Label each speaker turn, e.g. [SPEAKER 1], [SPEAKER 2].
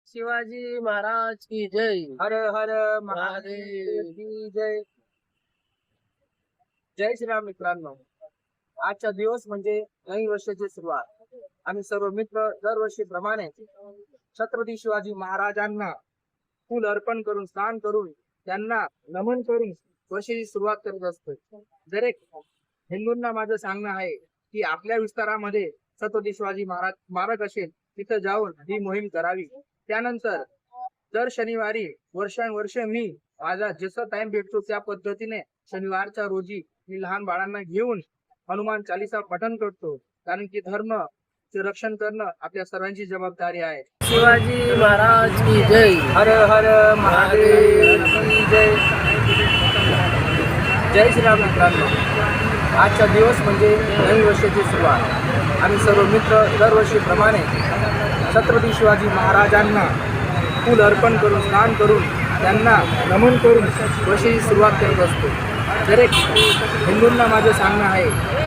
[SPEAKER 1] शिवाजी महाराज की जय.
[SPEAKER 2] हर हर
[SPEAKER 1] महादेव
[SPEAKER 2] महादेव की जय. जय श्रीराम मित्रांनो. आजचा दिवस म्हणजे नवीन वर्षाची सुरुवात. आम्ही सर्व मित्र दरवर्षीप्रमाणे छत्रपती शिवाजी महाराजांना फूल अर्पण करून स्नान करून त्यांना नमन करून वर्षाची सुरुवात करत असतो. दरेक हिंदूंना माझं सांगणं आहे की आपल्या विस्तारामध्ये छत्रपती शिवाजी महाराज स्मारक असेल तिथं जाऊन ही मोहीम करावी. त्यानंतर दर शनिवारी वर्षानुवर्ष मी माझा जसं टाइम भेटतो त्या पद्धतीने शनिवारच्या रोजी मी लहान बाळांना घेऊन हनुमान चालीसा पठण करतो. कारण की धर्म चे रक्षण करणं आपल्या सर्वांची जबाबदारी आहे.
[SPEAKER 1] शिवाजी महाराज की जय.
[SPEAKER 2] हर हर महादेव की जय. जय श्रीराम मित्रांनो. आजचा दिवस म्हणजे नवीन वर्षाची सुरुवात. आम्ही सर्व मित्र दरवर्षीप्रमाणे छत्रपती शिवाजी महाराजांना फूल अर्पण करून स्नान करून त्यांना नमन करून वर्षाची सुरुवात करत असतो. दरेक हिंदूंना माझं सांगणं आहे